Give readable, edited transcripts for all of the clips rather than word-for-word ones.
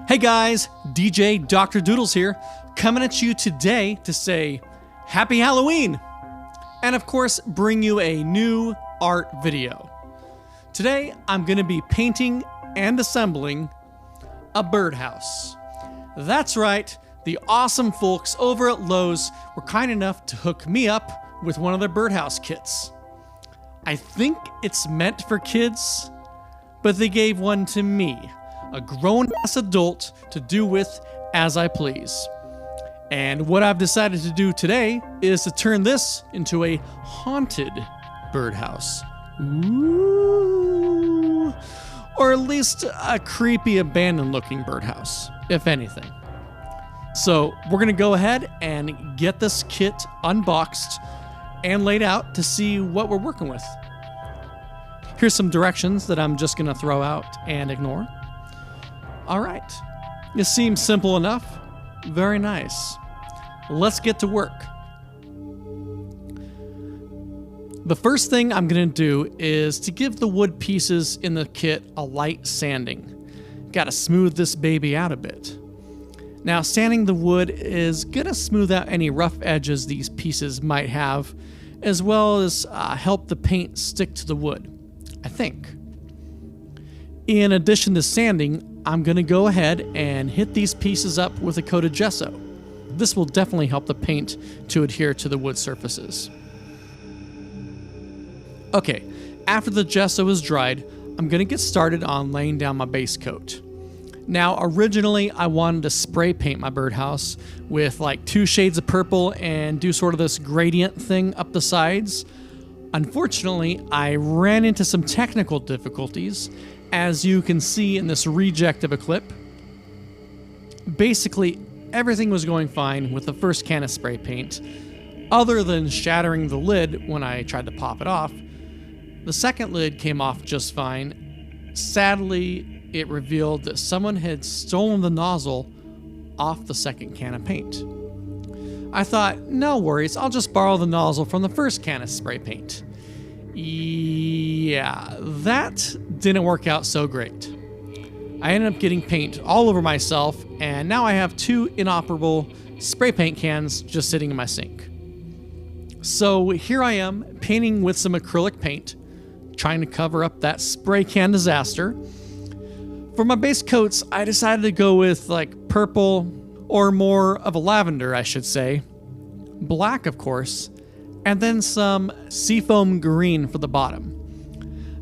Hey guys, DJ Dr. Doodles here, coming at you today to say Happy Halloween! And of course, bring you a new art video. Today, I'm going to be painting and assembling a birdhouse. That's right, the awesome folks over at Lowe's were kind enough to hook me up with one of their birdhouse kits. I think it's meant for kids, but they gave one to me, a grown-ass adult, to do with as I please. And what I've decided to do today is to turn this into a haunted birdhouse. Ooh. Or at least a creepy, abandoned-looking birdhouse, if anything. So we're gonna go ahead and get this kit unboxed and laid out to see what we're working with. Here's some directions that I'm just gonna throw out and ignore. All right, it seems simple enough. Very nice. Let's get to work. The first thing I'm gonna do is to give the wood pieces in the kit a light sanding. Gotta smooth this baby out a bit. Now, sanding the wood is gonna smooth out any rough edges these pieces might have, as well as help the paint stick to the wood, I think. In addition to sanding, I'm going to go ahead and hit these pieces up with a coat of gesso. This will definitely help the paint to adhere to the wood surfaces. Okay, after the gesso is dried, I'm going to get started on laying down my base coat. Now, originally, I wanted to spray paint my birdhouse with like 2 shades of purple and do sort of this gradient thing up the sides. Unfortunately, I ran into some technical difficulties, as you can see in this reject of a clip. Basically, everything was going fine with the first can of spray paint, other than shattering the lid when I tried to pop it off. The second lid came off just fine. Sadly, it revealed that someone had stolen the nozzle off the second can of paint. I thought, no worries, I'll just borrow the nozzle from the first can of spray paint. Yeah, that didn't work out so great. I ended up getting paint all over myself, and now I have 2 inoperable spray paint cans just sitting in my sink. So here I am, painting with some acrylic paint, trying to cover up that spray can disaster. For my base coats, I decided to go with like purple, or more of a lavender, I should say. Black, of course, and then some seafoam green for the bottom.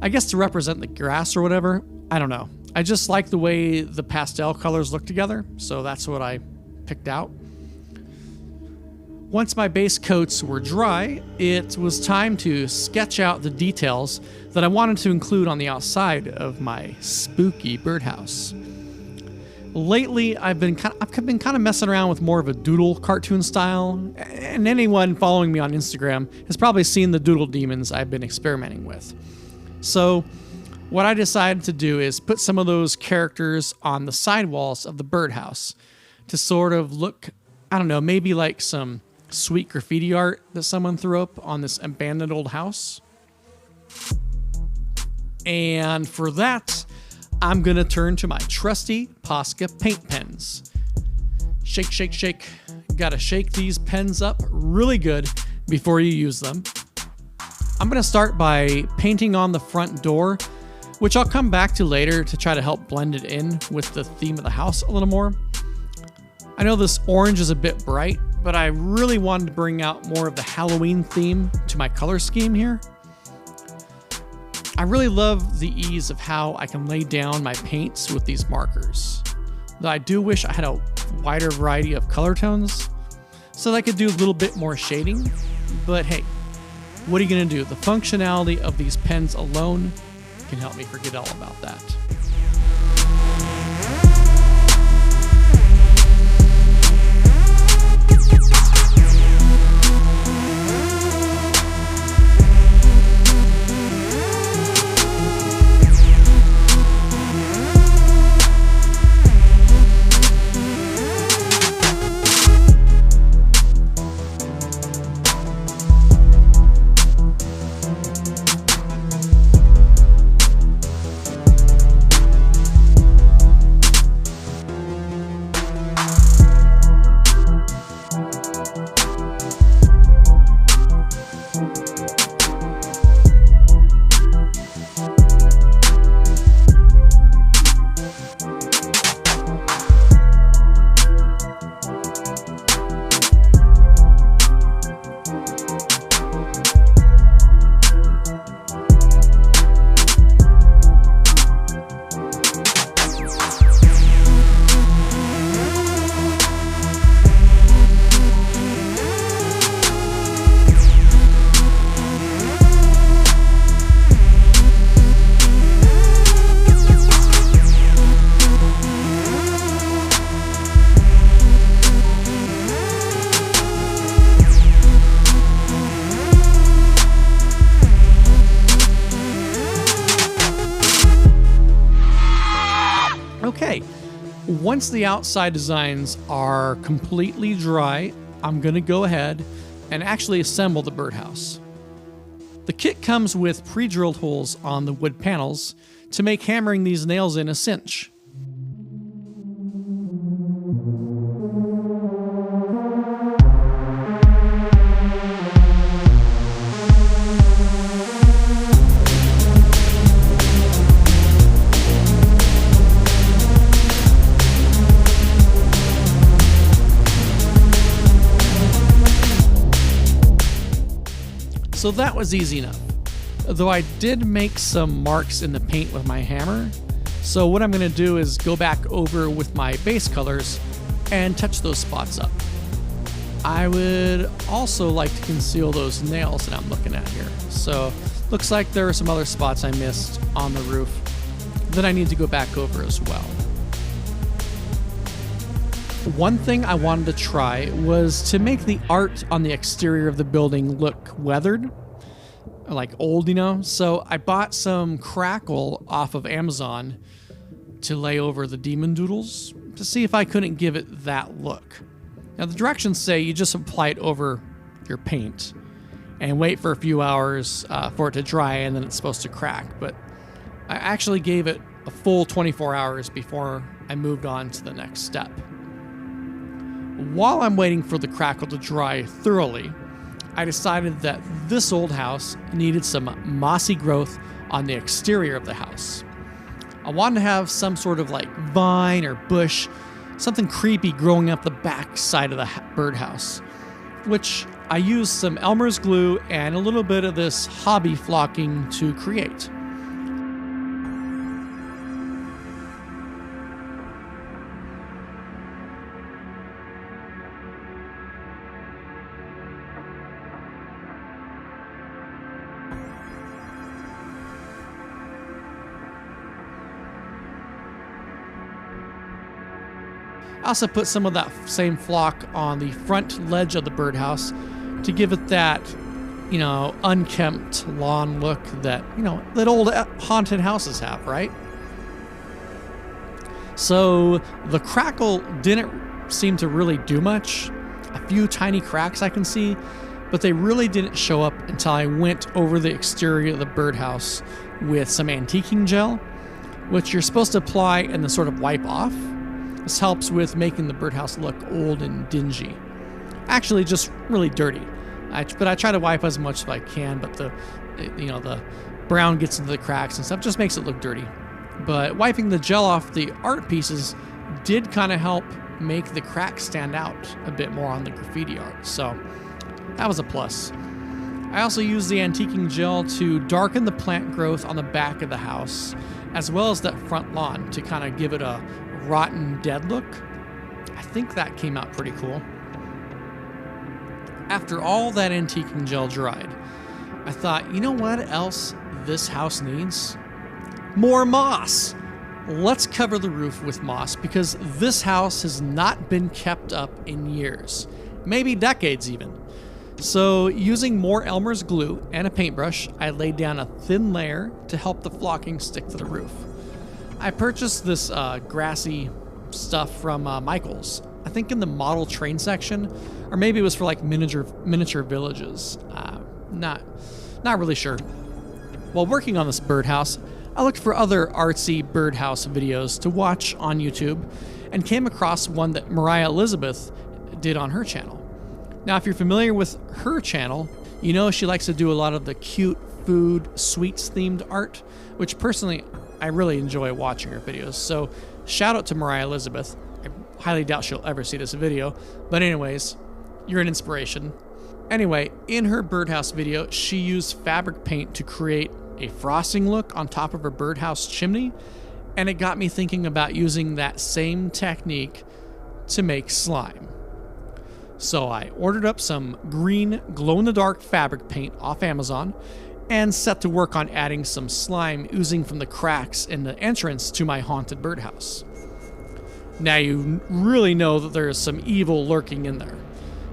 I guess to represent the grass or whatever. I don't know. I just like the way the pastel colors look together, so that's what I picked out. Once my base coats were dry, it was time to sketch out the details that I wanted to include on the outside of my spooky birdhouse. Lately, I've been kind of messing around with more of a doodle cartoon style, and anyone following me on Instagram has probably seen the doodle demons I've been experimenting with. So, what I decided to do is put some of those characters on the sidewalls of the birdhouse to sort of look, I don't know, maybe like some sweet graffiti art that someone threw up on this abandoned old house. And for that, I'm gonna turn to my trusty Posca paint pens. Shake, shake, shake. Gotta shake these pens up really good before you use them. I'm gonna start by painting on the front door, which I'll come back to later to try to help blend it in with the theme of the house a little more. I know this orange is a bit bright, but I really wanted to bring out more of the Halloween theme to my color scheme here. I really love the ease of how I can lay down my paints with these markers. Though I do wish I had a wider variety of color tones so that I could do a little bit more shading. But hey, what are you gonna do? The functionality of these pens alone can help me forget all about that. Okay, once the outside designs are completely dry, I'm going to go ahead and actually assemble the birdhouse. The kit comes with pre-drilled holes on the wood panels to make hammering these nails in a cinch. So that was easy enough, though I did make some marks in the paint with my hammer. So what I'm going to do is go back over with my base colors and touch those spots up. I would also like to conceal those nails that I'm looking at here. So looks like there are some other spots I missed on the roof that I need to go back over as well. One thing I wanted to try was to make the art on the exterior of the building look weathered, like old, you know? So I bought some crackle off of Amazon to lay over the demon doodles to see if I couldn't give it that look. Now the directions say you just apply it over your paint and wait for a few hours for it to dry, and then it's supposed to crack. But I actually gave it a full 24 hours before I moved on to the next step. While I'm waiting for the crackle to dry thoroughly, I decided that this old house needed some mossy growth on the exterior of the house. I wanted to have some sort of like vine or bush, something creepy growing up the back side of the birdhouse, which I used some Elmer's glue and a little bit of this hobby flocking to create. I also put some of that same flock on the front ledge of the birdhouse to give it that, you know, unkempt lawn look that, you know, that old haunted houses have, right? So the crackle didn't seem to really do much. A few tiny cracks I can see, but they really didn't show up until I went over the exterior of the birdhouse with some antiquing gel, which you're supposed to apply and then sort of wipe off. This helps with making the birdhouse look old and dingy. Actually, just really dirty. But I try to wipe as much as I can, but the brown gets into the cracks and stuff, just makes it look dirty. But wiping the gel off the art pieces did kind of help make the cracks stand out a bit more on the graffiti art. So that was a plus. I also used the antiquing gel to darken the plant growth on the back of the house, as well as that front lawn to kind of give it a rotten dead look. I think that came out pretty cool. After all that antiquing gel dried, I thought, you know what else this house needs? More moss! Let's cover the roof with moss because this house has not been kept up in years, maybe decades even. So using more Elmer's glue and a paintbrush, I laid down a thin layer to help the flocking stick to the roof. I purchased this grassy stuff from Michael's, I think in the model train section, or maybe it was for like miniature villages. Not really sure. While working on this birdhouse, I looked for other artsy birdhouse videos to watch on YouTube and came across one that Mariah Elizabeth did on her channel. Now, if you're familiar with her channel, you know she likes to do a lot of the cute food, sweets themed art, which personally I really enjoy watching her videos. So shout out to Mariah Elizabeth. I highly doubt she'll ever see this video, but anyways, you're an inspiration. Anyway, in her birdhouse video, she used fabric paint to create a frosting look on top of her birdhouse chimney, and it got me thinking about using that same technique to make slime. So I ordered up some green glow-in-the-dark fabric paint off Amazon and set to work on adding some slime oozing from the cracks in the entrance to my haunted birdhouse. Now you really know that there is some evil lurking in there.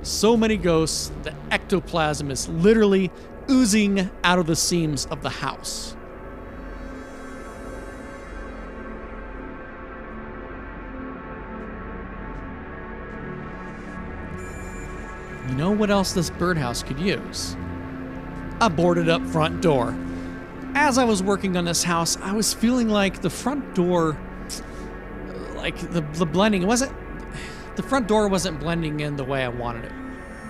So many ghosts, the ectoplasm is literally oozing out of the seams of the house. you know what else this birdhouse could use? A boarded up front door. As I was working on this house, I was feeling like the front door, like the blending, the front door wasn't blending in the way I wanted it,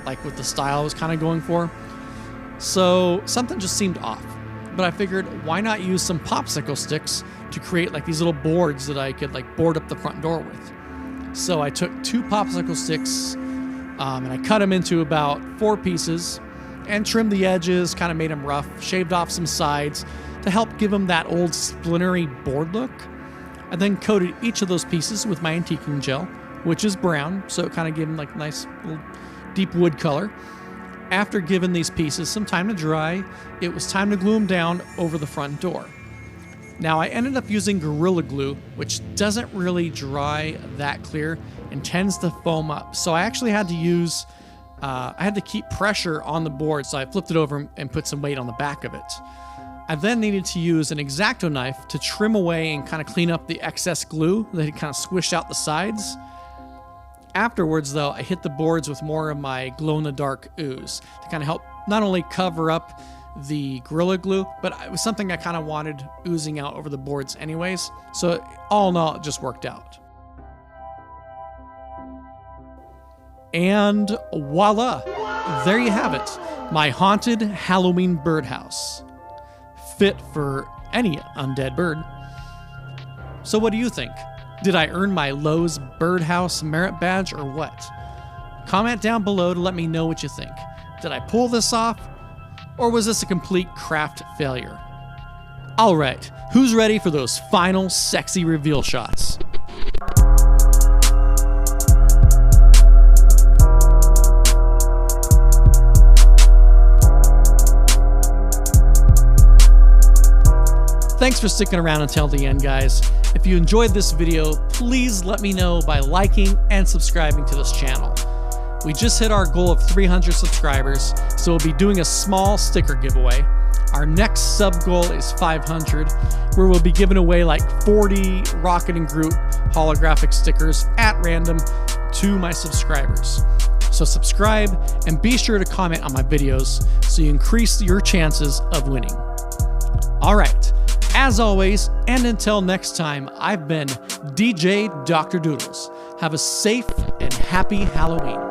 like with the style I was kind of going for. So something just seemed off. But I figured, why not use some popsicle sticks to create like these little boards that I could like board up the front door with. So I took 2 popsicle sticks and I cut them into about 4 pieces and trimmed the edges, kind of made them rough, shaved off some sides to help give them that old splintery board look. I then coated each of those pieces with my antiquing gel, which is brown, so it kind of gave them like a nice little deep wood color. After giving these pieces some time to dry, it was time to glue them down over the front door. Now I ended up using Gorilla Glue, which doesn't really dry that clear and tends to foam up. So I actually had to use, I had to keep pressure on the board, so I flipped it over and put some weight on the back of it. I then needed to use an X-Acto knife to trim away and kind of clean up the excess glue that had kind of squished out the sides. Afterwards, though, I hit the boards with more of my glow-in-the-dark ooze to kind of help not only cover up the Gorilla Glue, but it was something I kind of wanted oozing out over the boards anyways. So all in all, it just worked out. And voila, there you have it. My haunted Halloween birdhouse. Fit for any undead bird. So what do you think? Did I earn my Lowe's Birdhouse merit badge or what? Comment down below to let me know what you think. Did I pull this off? Or was this a complete craft failure? Alright, who's ready for those final sexy reveal shots? Thanks for sticking around until the end, guys. If you enjoyed this video, please let me know by liking and subscribing to this channel. We just hit our goal of 300 subscribers, so we'll be doing a small sticker giveaway. Our next sub goal is 500, where we'll be giving away like 40 Rocket and Groot holographic stickers at random to my subscribers. So subscribe and be sure to comment on my videos so you increase your chances of winning. All right. As always, and until next time, I've been DJ Dr. Doodles. Have a safe and happy Halloween.